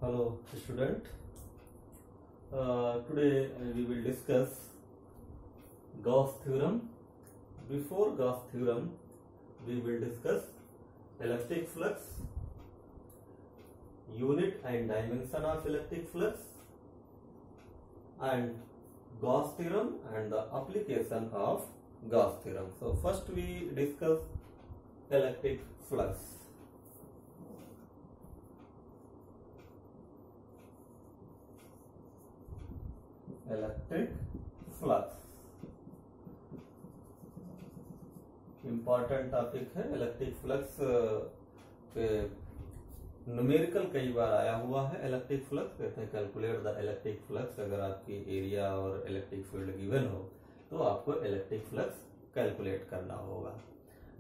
Hello student. Today we will discuss Gauss theorem. Before Gauss theorem we will discuss electric flux, unit and dimension of electric flux, and Gauss theorem and the application of Gauss theorem. So first we discuss electric flux. Electric flux important topic है। Electric flux पे numerical कई बार आया हुआ है। Electric flux कहते हैं calculate the electric flux. अगर आपकी एरिया और इलेक्ट्रिक फील्ड गिवन हो तो आपको इलेक्ट्रिक फ्लक्स कैलकुलेट करना होगा।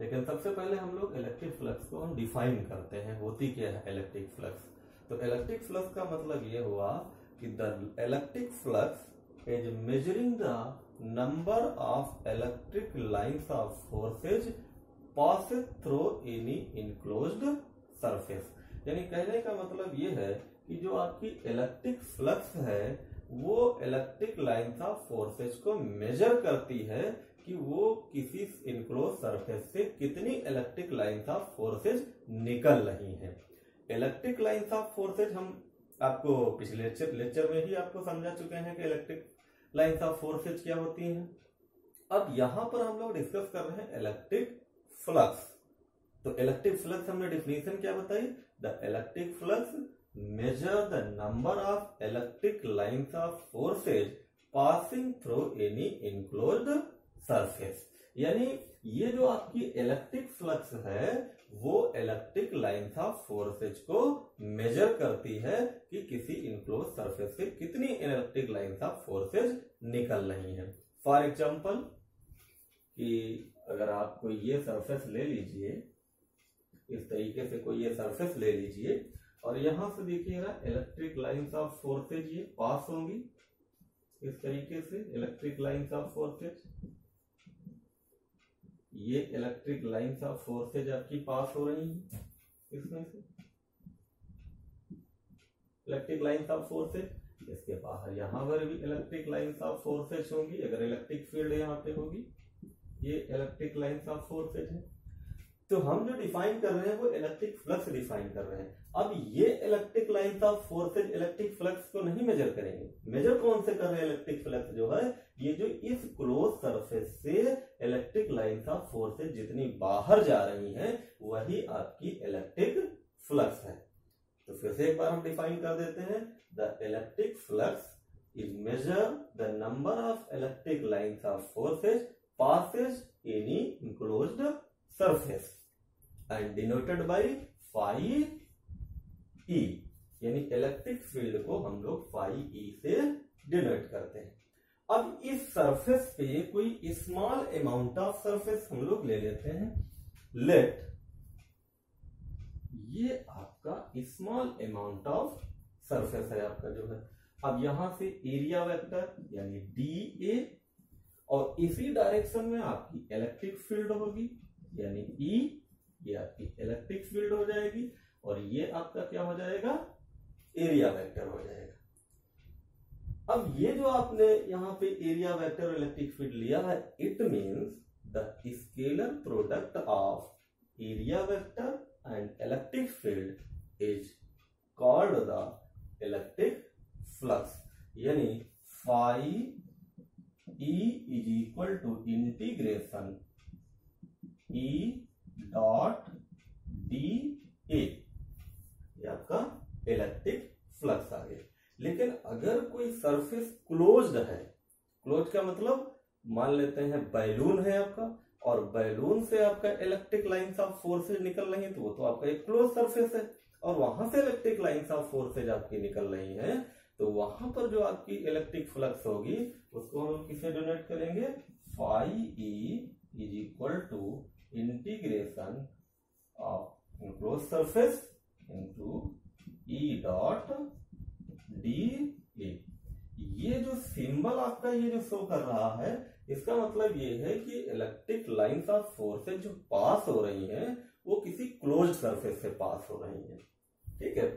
लेकिन सबसे पहले हम लोग इलेक्ट्रिक फ्लक्स को हम डिफाइन करते हैं, होती क्या है इलेक्ट्रिक फ्लक्स। तो इलेक्ट्रिक फ्लक्स का मतलब ये हुआ कि the electric flux is measuring the number of electric lines of forces passes through any enclosed surface। यानी कहने का मतलब ये है कि जो आपकी इलेक्ट्रिक फ्लक्स है वो इलेक्ट्रिक लाइंस ऑफ फोर्सेस को मेजर करती है कि वो किसी इनक्लोज सरफेस से कितनी इलेक्ट्रिक लाइंस ऑफ फोर्सेस निकल रही हैं। इलेक्ट्रिक लाइंस ऑफ फोर्सेस हम आपको पिछले लेक्चर में ही आपको समझा चुके हैं कि इलेक्ट्रिक लाइंस ऑफ फोर्सेज क्या होती हैं। अब यहां पर हम लोग डिस्कस कर रहे हैं इलेक्ट्रिक फ्लक्स। तो इलेक्ट्रिक फ्लक्स हमने डिफिनेशन क्या बताई, the electric flux major the number of electric lines of forces passing through any enclosed surface. यानी ये जो आपकी इलेक्ट्रिक फ्लक्स है वो इलेक्ट्रिक लाइंस ऑफ फोर्सेज को मेजर करती है कि किसी इनक्लोज सरफेस से कितनी इलेक्ट्रिक लाइंस ऑफ फोर्सेज निकल रही हैं। फॉर एग्जांपल कि अगर आप कोई ये सरफेस ले लीजिए, इस तरीके से कोई ये सरफेस ले लीजिए और यहां से देखिएगा इलेक्ट्रिक लाइंस ऑफ फोर्सेज ये पास होंगी इस तरीके से। इलेक्ट्रिक लाइंस ऑफ फोर्सेज, ये इलेक्ट्रिक लाइंस ऑफ फोर्सेज आपकी पास हो रही हैं इसमें से इलेक्ट्रिक लाइंस ऑफ फोर्सेज। इसके बाहर यहां पर भी इलेक्ट्रिक लाइंस ऑफ फोर्सेज होंगी। अगर इलेक्ट्रिक फील्ड यहां पे होगी, ये इलेक्ट्रिक लाइंस ऑफ फोर्सेज है। तो हम जो डिफाइन कर रहे हैं वो इलेक्ट्रिक फ्लक्स डिफाइन कर रहे हैं। अब ये electric lines of forces electric flux को नहीं मेजर करेंगे। मेजर कौन से कर रहे हैं, इलेक्ट्रिक फ्लक्स जो है ये जो इस क्लोज सरफेस से इलेक्ट्रिक लाइंस ऑफ फोर्सेज जितनी बाहर जा रही हैं वही आपकी इलेक्ट्रिक फ्लक्स है। तो फिर से एक बार हम डिफाइन कर देते हैं, the electric flux is measure the number of electric lines of forces passes any enclosed surface and denoted by phi E. यानी इलेक्ट्रिक फील्ड को हम लोग फाई ई से डिनोट करते हैं। अब इस सरफेस पे कोई स्मॉल अमाउंट ऑफ सरफेस हम लोग ले लेते हैं। लेट ये आपका स्मॉल अमाउंट ऑफ सरफेस है आपका जो है। अब यहां से एरिया वेक्टर यानी डी ए और इसी डायरेक्शन में आपकी इलेक्ट्रिक फील्ड होगी यानी ई। ये आपकी इलेक्ट्रिक फील्ड हो जाएगी और ये आपका क्या हो जाएगा, एरिया वेक्टर हो जाएगा। अब ये जो आपने यहां पे एरिया वेक्टर और इलेक्ट्रिक फील्ड लिया है, it means the scalar product of area vector and electric field is called the electric flux. यानी phi E is equal to integration E dot D A, ये आपका इलेक्ट्रिक फ्लक्स आ गया। लेकिन अगर कोई सरफेस क्लोज्ड है, क्लोज का मतलब मान लेते हैं बैलून है आपका और बैलून से आपका इलेक्ट्रिक लाइंस ऑफ फोर्सेज निकल रही है, तो वो तो आपका एक क्लोज सरफेस है और वहां से इलेक्ट्रिक लाइंस ऑफ फोर्सेज आपकी निकल रही है, तो वहां पर जो आपकी इलेक्ट्रिक फ्लक्स होगी उसको हम किसे डिनोट करेंगे, phi E is equal to integration of enclose surface into E dot D A. ये जो सिंबल आपका ये जो शो कर रहा है इसका मतलब ये है कि इलेक्ट्रिक लाइंस ऑफ फोर्सेज जो पास हो रही हैं वो किसी क्लोज्ड सरफेस से पास हो रही हैं। ठीक है।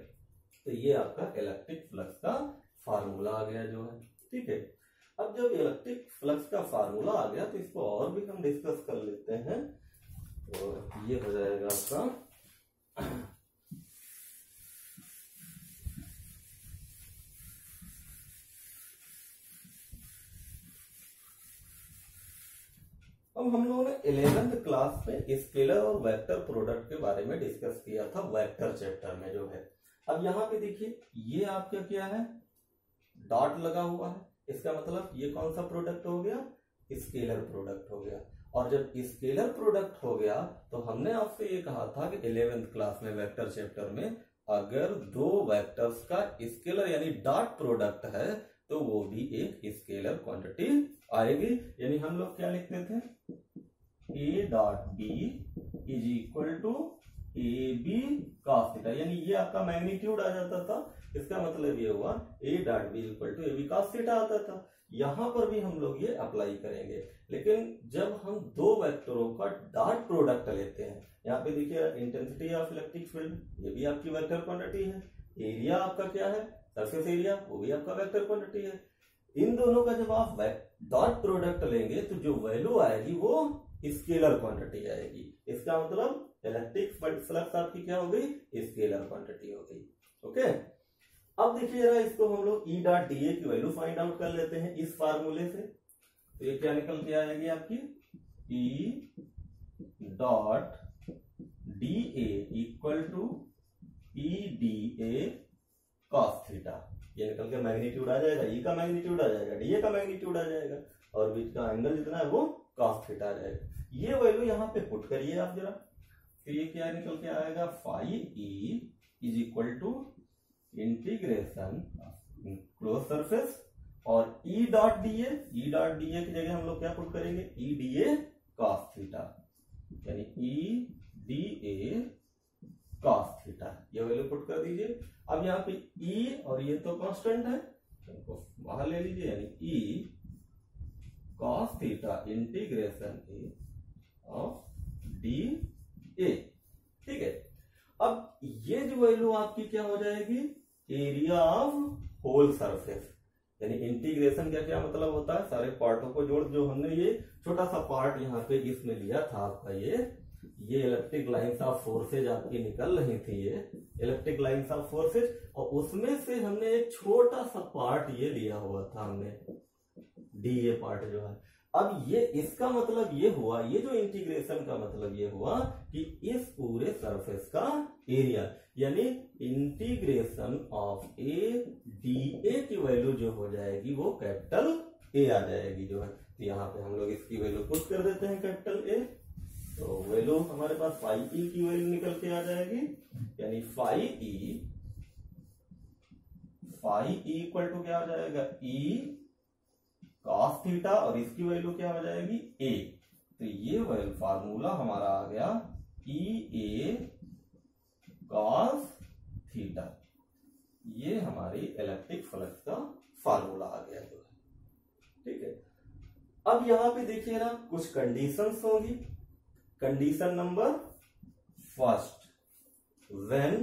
तो ये आपका इलेक्ट्रिक फ्लक्स का फार्मूला आ गया जो है। ठीक है, अब जब इलेक्ट्रिक फ्लक्स का फार्मूला आ गया तो इसको और भी हम डिस्कस कर लेते हैं। और ये हो जाएगा आपका अब हम लोगों ने 11th क्लास में स्केलर और वेक्टर प्रोडक्ट के बारे में डिस्कस किया था वेक्टर चैप्टर में जो है। अब यहाँ पे देखिए ये आपका क्या है, डॉट लगा हुआ है, इसका मतलब ये कौन सा प्रोडक्ट हो गया, स्केलर प्रोडक्ट हो गया। और जब स्केलर प्रोडक्ट हो गया तो हमने आपसे ये कहा था कि 11th क्लास में वेक्टर चैप्टर में अगर दो वेक्टर्स का स्केलर यानी डॉट प्रोडक्ट है तो वो भी एक स्केलर क्वांटिटी आएगी। यानी हम लोग क्या लिखते थे, A dot B is equal to A B cos theta, यानी ये आपका मैग्नीट्यूड आ जाता था। इसका मतलब ये हुआ A dot B equal to A B cos theta आता था। यहां पर भी हम लोग ये अप्लाई करेंगे, लेकिन जब हम दो वेक्टरों का डॉट प्रोडक्ट लेते हैं, यहाँ पे देखिए इंटेंसिटी ऑफ इलेक्ट्रिक फील्ड, ये भी आपकी वेक्टर क्वांटिटी है। एरिया आपका क्या है, सरफेस एरिया, वो भी आपका वेक्टर क्वांटिटी है। इन दोनों का जब आप डॉट प्रोडक्ट लेंगे तो जो वैल्यू आएगी वो स्केलर क्वांटिटी आएगी। इसका मतलब इलेक्ट्रिक फ्लक्स आपकी क्या हो गई, स्केलर क्वांटिटी हो गई। ओके, अब देखिए जरा इसको हम लोग ई डॉट डी ए की वैल्यू फाइंड आउट कर लेते हैं इस फार्मूले से। तो ये क्या निकल के आएगी आपकी, E dot D A equal to E D A cos theta. ये निकल के मैग्नीट्यूड आ जाएगा, ई का मैग्नीट्यूड आ जाएगा, डी ए का मैग्नीट्यूड आ जाएगा, और बीच का एंगल जितना है वो कॉस थीटा आ जाएगा। ये वैल्यू यहाँ पे पुट करिए आप जरा, फिर ये क्या निकल के आएगा, phi E is equal to integration close surface और E dot D A, E dot D A की जगह हम लोग क्या पुट करेंगे, E D A cos theta, यानी E D A cos theta, ये वैल्यू पुट कर दीजिए। अब यहाँ पे ई और ये तो कांस्टेंट है, इनको बाहर ले लीजिए, यानी E cos theta integration A of D A. ठीक है, अब ये जो वैल्यू आपकी क्या हो जाएगी, एरिया ऑफ होल सरफेस, यानी इंटीग्रेशन का क्या मतलब होता है, सारे पार्टों को जोड़, जो हमने ये छोटा सा पार्ट यहाँ पे इसमें लिया था आपका, ये इलेक्ट्रिक लाइंस ऑफ फोर्सेज आपकी निकल रही थी, ये इलेक्ट्रिक लाइंस ऑफ फोर्सेज, और उसमें से हमने एक छोटा सा पार्ट ये लिया हुआ था हमने, डी ए पार्ट जो है। अब ये इसका मतलब ये हुआ, ये जो इंटीग्रेशन का मतलब ये हुआ कि इस पूरे सरफेस का एरिया, यानी integration of A D A की वैल्यू जो हो जाएगी वो कैपिटल ए आ जाएगी जो है। तो यहाँ पे हम लोग इसकी वैल्यू पुट कर देते हैं कैपिटल ए, तो वैल्यू हमारे पास फाइव ई की वैल्यू निकल के आ जाएगी, यानी फाइव ई इक्वल टू क्या हो जाएगा, ई कॉस थीटा, और इसकी वैल्यू क्या हो जाएगी, ए। तो ये वैल्यू फार्मूला हमारा आ गया ई ए कॉस थीटा, ये हमारी इलेक्ट्रिक फ्लक्स का फार्मूला आ गया जो है। ठीक है, अब यहां पे देखिए ना कुछ कंडीशंस होगी। Condition number first, when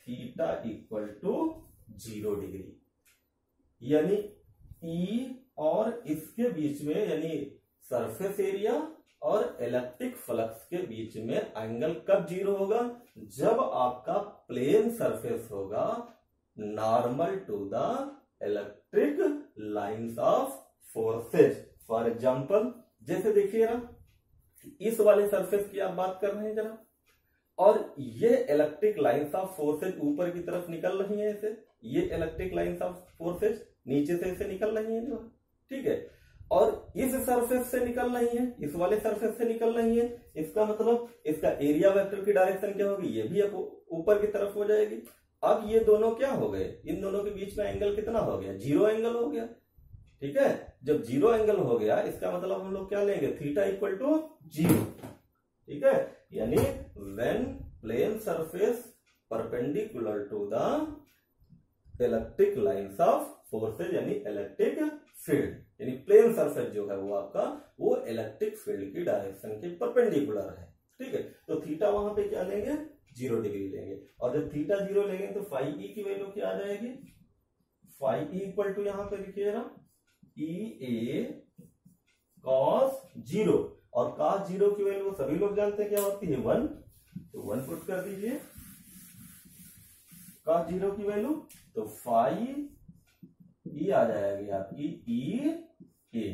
theta equal to 0 degree, यानी ई और इसके बीच में, यानी सरफेस एरिया और इलेक्ट्रिक फ्लक्स के बीच में एंगल कब 0 होगा, जब आपका प्लेन सरफेस होगा normal to the electric lines of forces. For example जैसे देखिए ना, इस वाले सरफेस की आप बात कर रहे हैं जरा, और ये इलेक्ट्रिक लाइंस ऑफ फोर्सेज ऊपर की तरफ निकल रही है ऐसे, ये इलेक्ट्रिक लाइंस ऑफ फोर्सेज नीचे से ऐसे निकल रही है जो, ठीक है, और इस सरफेस से निकल रही है, इस वाले सरफेस से निकल रही है। इसका मतलब इसका एरिया वेक्टर की डायरेक्शन क्या होगी, ये भी ऊपर की तरफ हो जाएगी। अब ये दोनों क्या हो गए, इन दोनों के बीच में एंगल कितना हो गया, 0 एंगल हो गया। ठीक है, जब 0 एंगल हो गया इसका मतलब हम लोग क्या लेंगे, थीटा इक्वल टू 0। ठीक है, यानी when plane surface perpendicular to the electric lines of forces, यानी इलेक्ट्रिक फील्ड, यानी प्लेन सरफेस जो है वो आपका वो इलेक्ट्रिक फील्ड की डायरेक्शन के परपेंडिकुलर है। ठीक है। तो थीटा वहां पे क्या लेंगे, 0 डिग्री लेंगे, और जब थीटा 0 लेंगे तो फाई ई की वैल्यू क्या आ जाएगी, फाई ई इक्वल टू यहां पे लिखिएगा ई ए कॉस 0, और कॉस 0 की वैल्यू सभी लोग जानते हैं क्या होती है 1, तो 1 पुट कर दीजिए कॉस 0 की वैल्यू, तो फाई ई आ जाएगी आपकी ई ए।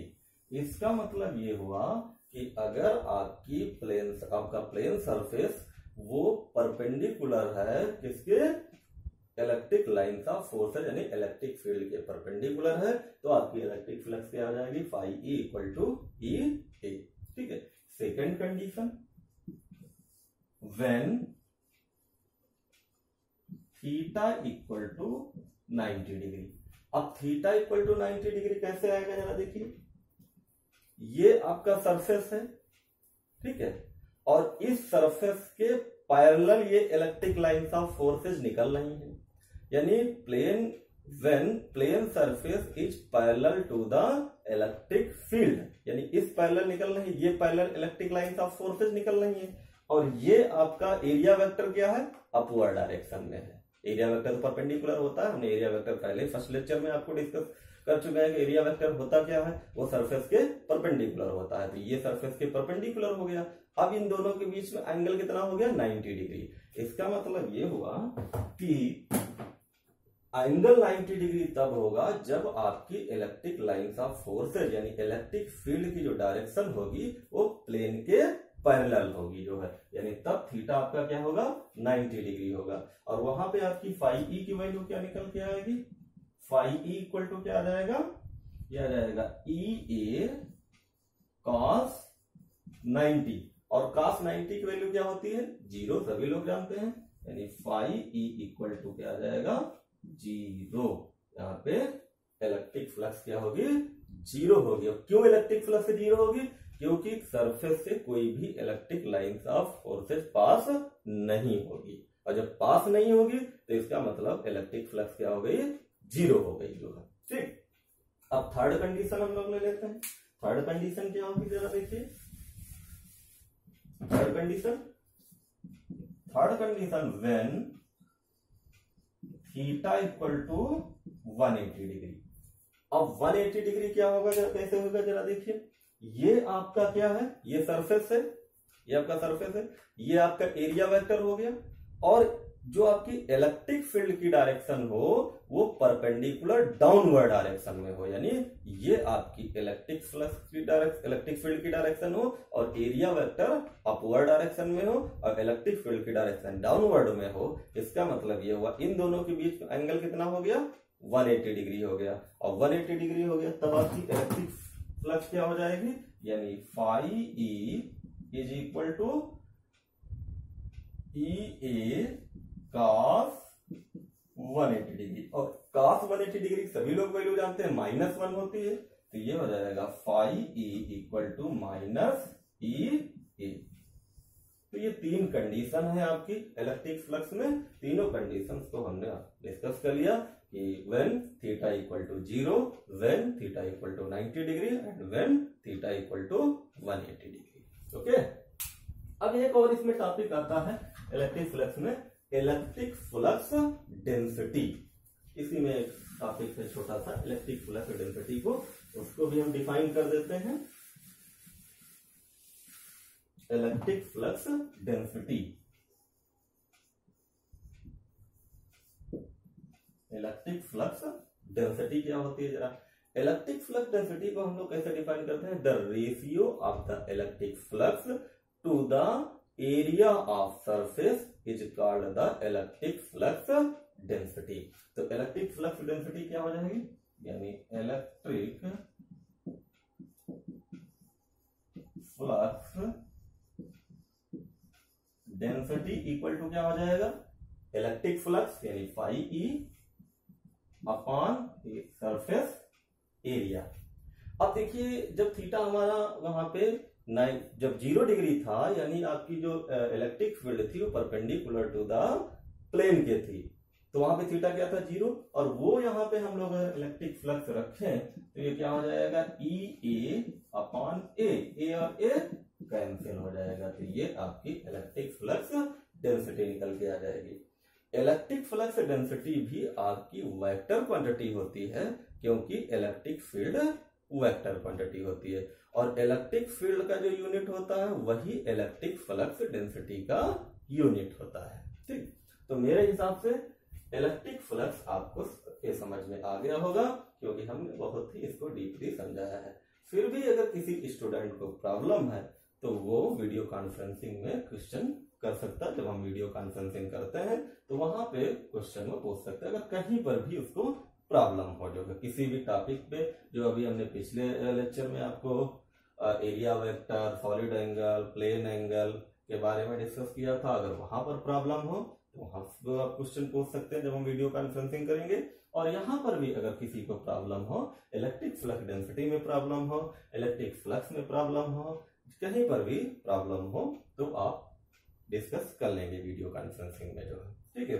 इसका मतलब ये हुआ कि अगर आपका प्लेन सरफेस वो परपेंडिकुलर है किसके, इलेक्ट्रिक लाइन ऑफ फोर्सेज यानी इलेक्ट्रिक फील्ड के परपेंडिकुलर है, तो आपकी इलेक्ट्रिक फ्लक्स क्या आ जाएगी, phi E equal to E A. ठीक है। Second condition, when theta equal to 90 degree. अब थीटा इक्वल टू 90 डिग्री कैसे आएगा जरा देखिए, ये आपका सरफेस है, ठीक है, और इस सरफेस के पैरेलल ये इलेक्ट्रिक लाइंस ऑफ फोर्सेज निकल रही हैं, यानी plane surface is parallel to the electric field, यानी इस पैरेलल निकल रही है, ये parallel electric lines of forces निकल रही है, और ये आपका एरिया वेक्टर क्या है, अपवर्ड डायरेक्शन में है। एरिया वेक्टर तो परपेंडिकुलर होता है, हमने एरिया वेक्टर पहले फर्स्ट लेक्चर में आपको डिस्कस कर चुके हैं कि एरिया वेक्टर होता क्या है, वो सरफेस के परपेंडिकुलर होता है, तो ये सरफेस के परपेंडिकुलर हो गया। अब इन दोनों के बीच में एंगल कितना हो गया, 90 डिग्री। इसका मतलब ये हुआ कि एंगल 90 डिग्री तब होगा जब आपकी इलेक्ट्रिक लाइंस ऑफ फोर्सेज यानी इलेक्ट्रिक फील्ड की जो डायरेक्शन होगी वो प्लेन के पैरेलल होगी जो है, यानी तब थीटा आपका क्या होगा, 90 डिग्री होगा। और वहां पे आपकी फाई ई की वैल्यू क्या निकल के आएगी, फाई ई इक्वल टू क्या आ जाएगा, ये आ जाएगा ई ए कॉस 90, और कॉस 90 की वैल्यू क्या होती है, 0, सभी लोग जानते हैं, यानी फाई ई इक्वल टू क्या आ जाएगा, 0। यहाँ पे इलेक्ट्रिक फ्लक्स क्या होगी, 0 होगी। क्यों इलेक्ट्रिक फ्लक्स 0 होगी, क्योंकि सरफेस से कोई भी इलेक्ट्रिक लाइंस ऑफ फोर्सेज पास नहीं होगी, और जब पास नहीं होगी तो इसका मतलब इलेक्ट्रिक फ्लक्स क्या हो गई, 0 हो गई जो है। ठीक। अब थर्ड कंडीशन हम लोग ले लेते हैं। थर्ड कंडीशन क्या होगी जरा देखिए, third condition when theta equal to 180 degree. अब 180 डिग्री क्या होगा जरा, कैसे होगा जरा देखिए, ये आपका क्या है, ये सरफेस है, ये आपका सरफेस है, ये आपका एरिया वेक्टर हो गया, और जो आपकी इलेक्ट्रिक फील्ड की डायरेक्शन हो वो परपेंडिकुलर डाउनवर्ड डायरेक्शन में हो, यानी ये आपकी इलेक्ट्रिक फील्ड की डायरेक्शन हो और एरिया वेक्टर अपवर्ड डायरेक्शन में हो और इलेक्ट्रिक फील्ड की डायरेक्शन डाउनवर्ड में हो। इसका मतलब ये हुआ इन दोनों के बीच एंगल कितना हो गया, 180 डिग्री हो गया, और 180 डिग्री हो गया तब आपकी इलेक्ट्रिक फ्लक्स क्या हो जाएगी, यानी phi E is equal to E A cos 180 degree, और कॉस 180 डिग्री सभी लोग वैल्यू जानते हैं -1 होती है, तो ये हो जाएगा phi E equal to minus E A. तो ये 3 कंडीशन है आपकी इलेक्ट्रिक फ्लक्स में। तीनों कंडीशंस को हमने डिस्कस कर लिया कि when theta equal to 0, when theta equal to 90 degree and when theta equal to 180 degree. Okay. अब एक और इसमें टॉपिक आता है इलेक्ट्रिक फ्लक्स में, इलेक्ट्रिक फ्लक्स डेंसिटी। इसी में एक टॉपिक है छोटा सा, इलेक्ट्रिक फ्लक्स डेंसिटी को, उसको भी हम डिफाइन कर देते हैं। Electric flux density, electric flux density क्या होती है जरा, इलेक्ट्रिक फ्लक्स डेंसिटी को हम लोग कैसे डिफाइन करते हैं, the ratio of the electric flux to the area of surface is called the electric flux density. तो इलेक्ट्रिक फ्लक्स डेंसिटी क्या हो जाएगी, यानी electric flux density equal to क्या हो जाएगा, इलेक्ट्रिक फ्लक्स यानी phi E upon surface area. अब देखिए जब थीटा हमारा वहां पे जब 0 डिग्री था, यानी आपकी जो इलेक्ट्रिक फील्ड थी वो परपेंडिकुलर टू द प्लेन के थी, तो वहां पे थीटा क्या था 0, और वो यहाँ पे हम लोग अगर इलेक्ट्रिक फ्लक्स रखें तो ये क्या हो जाएगा, ई ए अपॉन ए और ए कैंसिल हो जाएगा। तो ये आपकी इलेक्ट्रिक फ्लक्स डेंसिटी निकल के आ जाएगी। इलेक्ट्रिक फ्लक्स डेंसिटी भी आपकी वेक्टर क्वांटिटी होती है, क्योंकि इलेक्ट्रिक फील्ड वेक्टर क्वांटिटी होती है, और इलेक्ट्रिक फील्ड का जो यूनिट होता है वही इलेक्ट्रिक फ्लक्स डेंसिटी का यूनिट होता है। ठीक, तो मेरे हिसाब से इलेक्ट्रिक फ्लक्स आपको ये समझ में आ गया होगा, क्योंकि हमने बहुत ही इसको डीपली समझाया है। फिर भी अगर किसी स्टूडेंट को प्रॉब्लम है तो वो वीडियो कॉन्फ्रेंसिंग में क्वेश्चन कर सकता है। जब हम वीडियो कॉन्फ्रेंसिंग करते हैं तो वहां पे क्वेश्चन वो पूछ सकता है, अगर कहीं पर भी उसको प्रॉब्लम हो, जो किसी भी टॉपिक पे, जो अभी हमने पिछले लेक्चर में आपको area vector, solid angle, plane angle के बारे में डिस्कस किया था, अगर वहां पर प्रॉब्लम हो तो वहां आप क्वेश्चन पूछ सकते हैं जब हम वीडियो कॉन्फ्रेंसिंग करेंगे। और यहाँ पर भी अगर किसी को प्रॉब्लम हो, इलेक्ट्रिक फ्लक्स डेंसिटी में प्रॉब्लम हो, इलेक्ट्रिक फ्लक्स में प्रॉब्लम हो, कहीं पर भी प्रॉब्लम हो, तो आप डिस्कस कर लेंगे वीडियो कॉन्फ्रेंसिंग में जो है। ठीक है,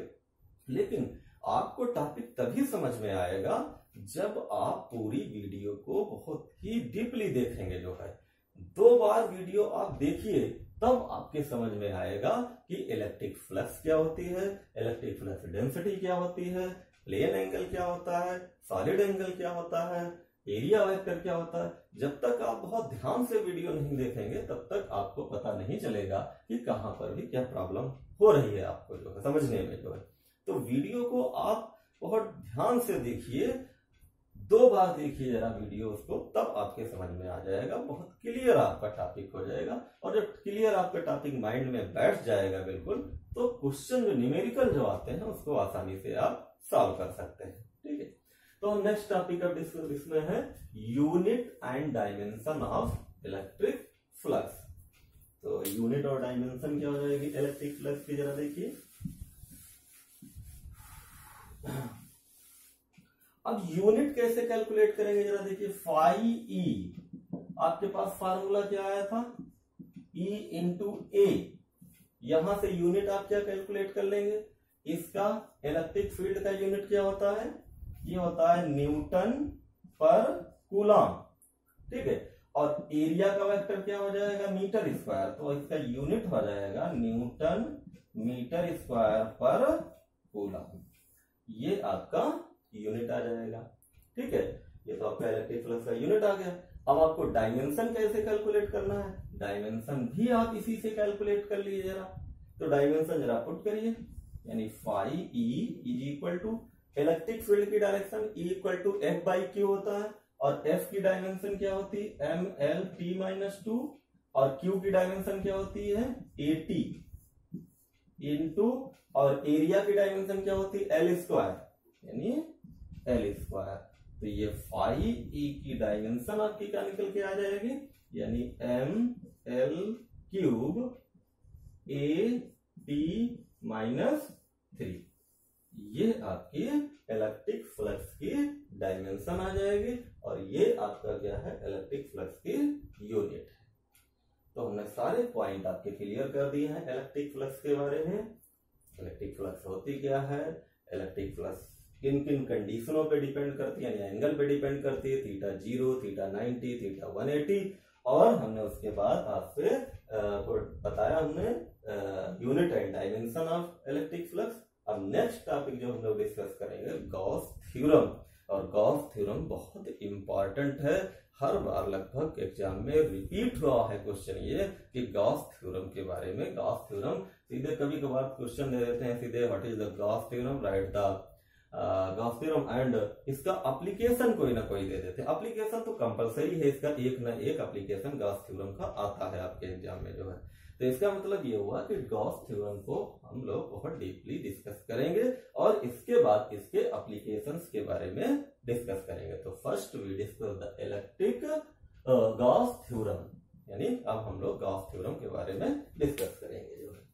लेकिन आपको टॉपिक तभी समझ में आएगा जब आप पूरी वीडियो को बहुत ही डीपली देखेंगे। जो है 2 बार वीडियो आप देखिए, तब आपके समझ में आएगा कि इलेक्ट्रिक फ्लक्स क्या होती है, इलेक्ट्रिक फ्लक्स डेंसिटी क्या होती है, प्लेन एंगल क्या होता है, सॉलिड एंगल क्या होता है, एरिया वेक्टर क्या होता है। जब तक आप बहुत ध्यान से वीडियो नहीं देखेंगे तब तक आपको पता नहीं चलेगा कि कहां पर भी क्या प्रॉब्लम हो रही है आपको जो है समझने में जो है। तो वीडियो को आप बहुत ध्यान से देखिए, 2 बार देखिए जरा वीडियो उसको, तब आपके समझ में आ जाएगा, बहुत क्लियर आपका टॉपिक हो जाएगा। और जब क्लियर आपका टॉपिक माइंड में बैठ जाएगा बिल्कुल, तो क्वेश्चन जो न्यूमेरिकल जो आते हैं उसको आसानी से आप सॉल्व कर सकते हैं। ठीक है, तो नेक्स्ट टॉपिक अब इसमें है unit and dimension of electric flux. तो यूनिट और डायमेंशन क्या हो जाएगी इलेक्ट्रिक फ्लक्स की, जरा देखिए। अब यूनिट कैसे कैलकुलेट करेंगे जरा देखिए। फाई ई, आपके पास फार्मूला क्या आया था, E इंटू ए। यहां से यूनिट आप क्या कैलकुलेट कर लेंगे, इसका इलेक्ट्रिक फील्ड का यूनिट क्या होता है, ये होता है न्यूटन पर कूलम। ठीक है, और एरिया का वेक्टर क्या हो जाएगा, मीटर स्क्वायर, तो इसका यूनिट हो जाएगा न्यूटन मीटर स्क्वायर पर कूलम। ये आपका यूनिट आ जाएगा। ठीक है, ये तो आपका इलेक्ट्रिक फ्लक्स का यूनिट आ गया। अब आपको डायमेंशन कैसे कैलकुलेट करना है, डायमेंशन भी आप इसी से कैलकुलेट कर लीजिए जरा। तो डायमेंशन जरा पुट करिए, यानी phi E is equal to electric field की direction E equal to F by Q होता है, और एफ की डायमेंशन क्या होती है एम एल टी माइनस 2, और क्यू की डायमेंशन क्या होती है ए टी इंटू, और एरिया की डायमेंशन क्या होती है एल स्क्वायर, यानी एल स्क्वायर। तो ये फाई ई की डायमेंशन आपकी क्या निकल के आ जाएगी, यानी M L cube A T minus 3। ये आपकी इलेक्ट्रिक फ्लक्स की डायमेंशन आ जाएगी, और ये आपका क्या है इलेक्ट्रिक फ्लक्स की यूनिट है। तो हमने सारे पॉइंट आपके क्लियर कर दिए हैं इलेक्ट्रिक फ्लक्स के बारे में। इलेक्ट्रिक फ्लक्स होती क्या है, इलेक्ट्रिक फ्लक्स किन किन कंडीशनों पे डिपेंड करती है, यानी एंगल पे डिपेंड करती है, थीटा 0, थीटा 90, थीटा 180, और हमने उसके बाद आपसे बताया हमने unit and dimension of electric flux. अब नेक्स्ट टॉपिक जो हम लोग डिस्कस करेंगे गॉस थ्योरम, और गॉस थ्योरम बहुत इंपॉर्टेंट है, हर बार लगभग एग्जाम में रिपीट हुआ है क्वेश्चन ये कि गॉस थ्योरम के बारे में। गॉस थ्योरम सीधे कभी कभार क्वेश्चन दे देते हैं सीधे, what is the Gauss theorem, right the Gauss theorem, and इसका एप्लीकेशन कोई ना कोई दे देते हैं। एप्लीकेशन तो कंपलसरी है, इसका एक ना एक एप्लीकेशन गॉस थ्योरम का आता है आपके एग्जाम में जो है। तो इसका मतलब ये हुआ कि गॉस थ्योरम को हम लोग बहुत डीपली डिस्कस करेंगे, और इसके बाद इसके एप्लीकेशंस के बारे में डिस्कस करेंगे। तो first we discuss the electric Gauss theorem, यानी अब हम लोग गॉस थ्योरम के बारे में डिस्कस करेंगे जो है।